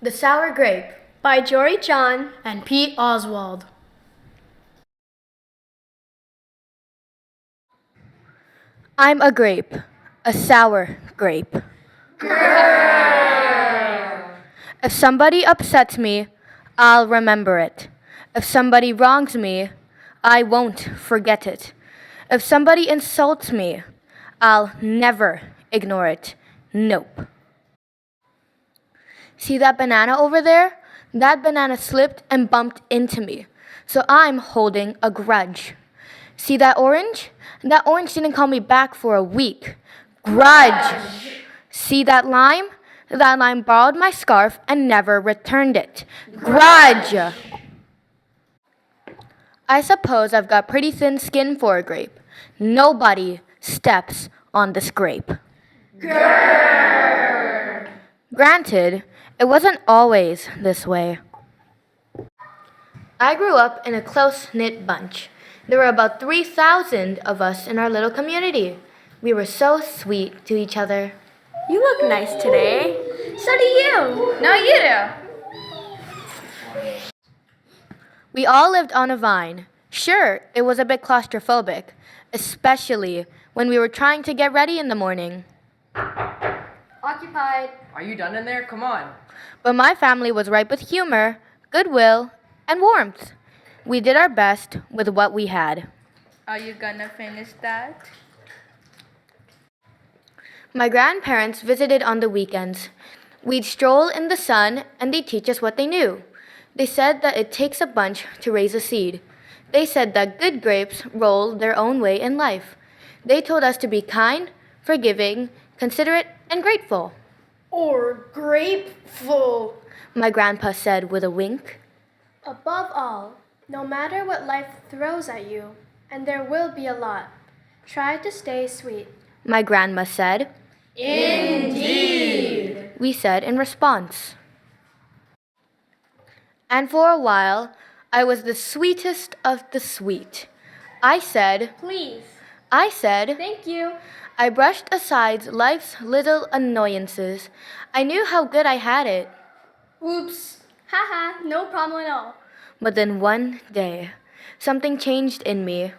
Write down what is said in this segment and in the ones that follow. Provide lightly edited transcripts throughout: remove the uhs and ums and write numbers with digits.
The Sour Grape by Jory John and Pete Oswald. I'm a grape, a sour grape. Girl. If somebody upsets me, I'll remember it. If somebody wrongs me, I won't forget it. If somebody insults me, I'll never ignore it. Nope. See that banana over there? That banana slipped and bumped into me. So I'm holding a grudge. See that orange? That orange didn't call me back for a week. Grudge. See that lime? That lime borrowed my scarf and never returned it. Grudge. I suppose I've got pretty thin skin for a grape. Nobody steps on this grape. Grrr. Granted, it wasn't always this way. I grew up in a close-knit bunch. There were about 3,000 of us in our little community. We were so sweet to each other. You look nice today. So do you. No, you do. We all lived on a vine. Sure, it was a bit claustrophobic, especially when we were trying to get ready in the morning. Occupied. Are you done in there? Come on. But my family was ripe with humor, goodwill, and warmth. We did our best with what we had. Are you gonna finish that? My grandparents visited on the weekends. We'd stroll in the sun and they'd teach us what they knew. They said that it takes a bunch to raise a seed. They said that good grapes roll their own way in life. They told us to be kind, forgiving, considerate, and grateful. Or grapeful. My grandpa said with a wink. Above all, no matter what life throws at you, and there will be a lot, try to stay sweet. My grandma said. Indeed. We said in response. And for a while, I was the sweetest of the sweet. I said. Please. I said. Thank you. I brushed aside life's little annoyances. I knew how good I had it. Oops. Haha, no problem at all. But then one day, something changed in me.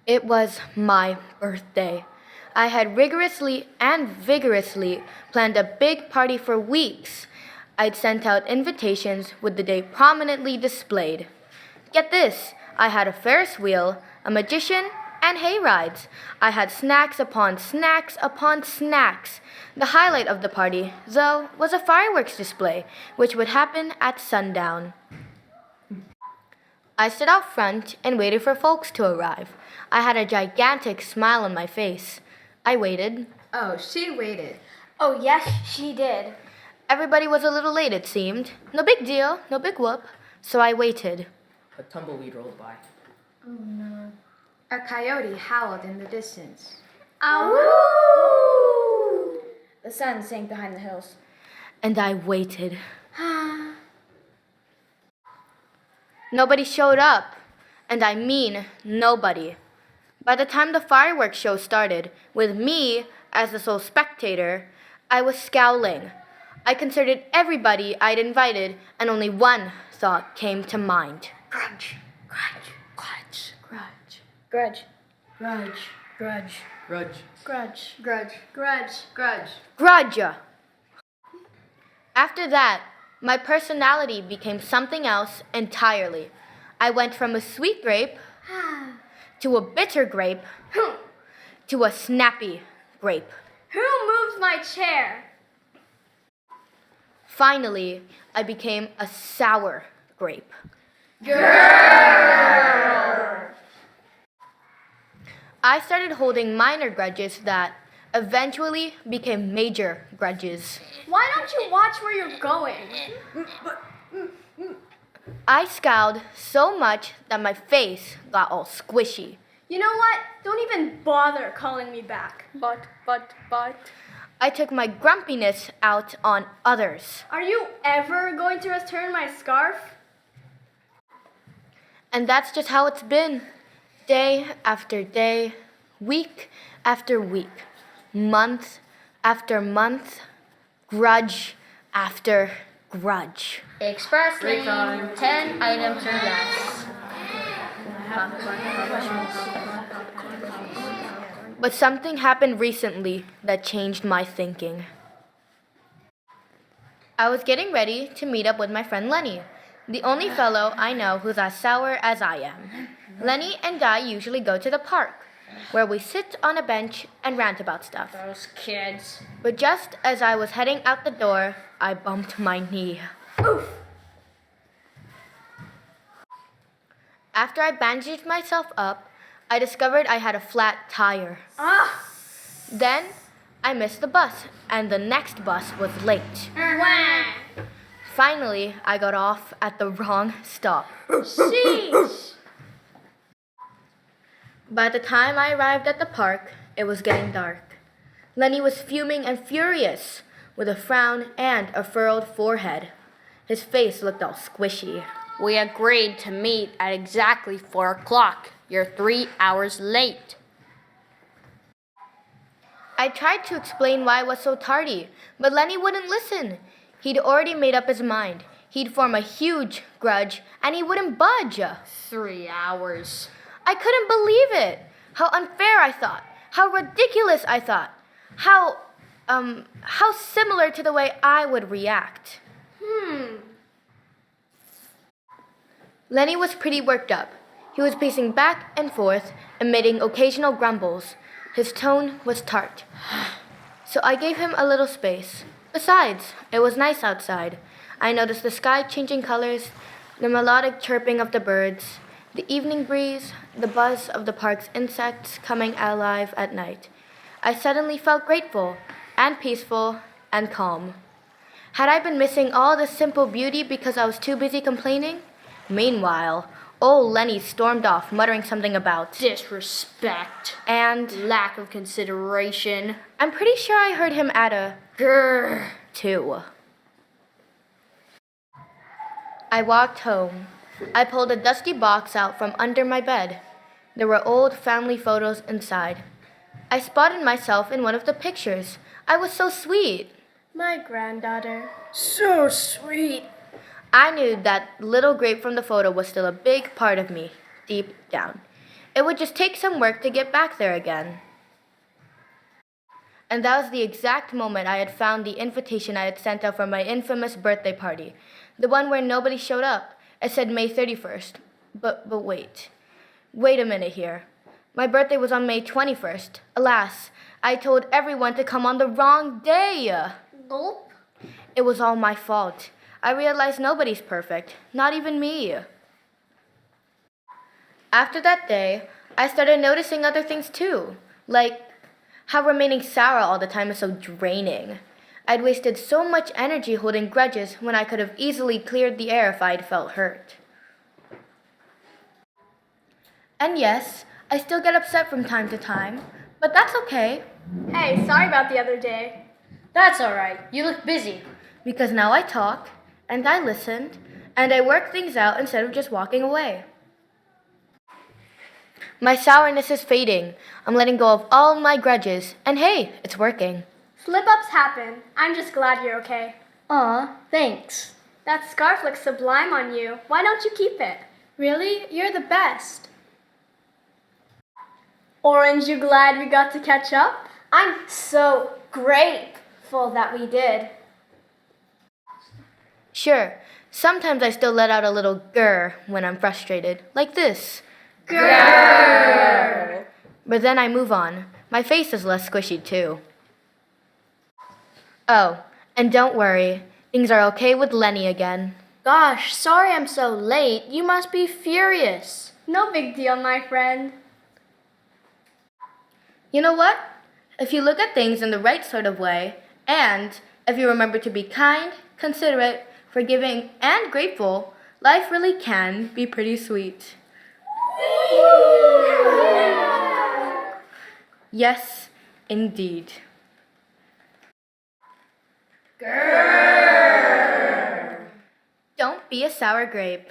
It was my birthday. I had rigorously and vigorously planned a big party for weeks. I'd sent out invitations with the day prominently displayed. Get this, I had a Ferris wheel, a magician, and hay rides. I had snacks upon snacks upon snacks. The highlight of the party, though, was a fireworks display, which would happen at sundown. I stood out front and waited for folks to arrive. I had a gigantic smile on my face. I waited. Oh, she waited. Oh, yes, she did. Everybody was a little late, it seemed. No big deal, no big whoop. So I waited. A tumbleweed rolled by. Oh no. A coyote howled in the distance. Ow! The sun sank behind the hills. And I waited. Nobody showed up. And I mean nobody. By the time the fireworks show started, with me as the sole spectator, I was scowling. I considered everybody I'd invited, and only one thought came to mind. Grudge. Grudge. Grudge. Grudge. Grudge. Grudge. Grudge. Grudge. Grudge. Grudge. Grudge. Grudge! After that, my personality became something else entirely. I went from a sweet grape to a bitter grape to a snappy grape. Who moved my chair? Finally, I became a sour grape. Girl. I started holding minor grudges that eventually became major grudges. Why don't you watch where you're going? I scowled so much that my face got all squishy. You know what? Don't even bother calling me back. But. I took my grumpiness out on others. Are you ever going to return my scarf? And that's just how it's been. Day after day, week after week, month after month, grudge after grudge. Express Break lane, time. 10 items or less. But something happened recently that changed my thinking. I was getting ready to meet up with my friend Lenny, the only fellow I know who's as sour as I am. Lenny and I usually go to the park, where we sit on a bench and rant about stuff. Those kids. But just as I was heading out the door, I bumped my knee. Oof. After I bandaged myself up, I discovered I had a flat tire. Ah. Then I missed the bus, and the next bus was late. Wah. Finally, I got off at the wrong stop. Sheesh. By the time I arrived at the park, it was getting dark. Lenny was fuming and furious, with a frown and a furrowed forehead. His face looked all squishy. We agreed to meet at exactly 4 o'clock. You're 3 hours late. I tried to explain why I was so tardy, but Lenny wouldn't listen. He'd already made up his mind. He'd form a huge grudge, and he wouldn't budge. 3 hours. I couldn't believe it. How unfair I thought. How ridiculous I thought. How similar to the way I would react. Lenny was pretty worked up. He was pacing back and forth, emitting occasional grumbles. His tone was tart. So I gave him a little space. Besides, it was nice outside. I noticed the sky changing colors, the melodic chirping of the birds, the evening breeze, the buzz of the park's insects coming alive at night. I suddenly felt grateful and peaceful and calm. Had I been missing all the simple beauty because I was too busy complaining? Meanwhile, old Lenny stormed off, muttering something about Disrespect. and Lack of consideration. I'm pretty sure I heard him add a grrr too. I walked home. I pulled a dusty box out from under my bed. There were old family photos inside. I spotted myself in one of the pictures. I was so sweet. My granddaughter. So sweet. I knew that little grape from the photo was still a big part of me, deep down. It would just take some work to get back there again. And that was the exact moment I had found the invitation I had sent out for my infamous birthday party. The one where nobody showed up. It said May 31st. But wait. Wait a minute here. My birthday was on May 21st. Alas, I told everyone to come on the wrong day. Gulp. It was all my fault. I realized nobody's perfect, not even me. After that day, I started noticing other things too, like how remaining sour all the time is so draining. I'd wasted so much energy holding grudges when I could have easily cleared the air if I'd felt hurt. And yes, I still get upset from time to time, but that's okay, Hey, sorry about the other day. That's alright. You look busy. because now I talk, and I listened, and I work things out instead of just walking away. My sourness is fading. I'm letting go of all my grudges, and hey, it's working. Slip-ups happen. I'm just glad you're okay. Aw, thanks. That scarf looks sublime on you. Why don't you keep it? Really? You're the best. Orange, you glad we got to catch up? I'm so grateful that we did. Sure, sometimes I still let out a little grr when I'm frustrated, like this. Grrr. But then I move on. My face is less squishy too. Oh, and don't worry, things are okay with Lenny again. Gosh, sorry I'm so late. You must be furious. No big deal, my friend. You know what? If you look at things in the right sort of way, and if you remember to be kind, considerate, forgiving, and grateful, life really can be pretty sweet. Yes, indeed. Don't be a sour grape.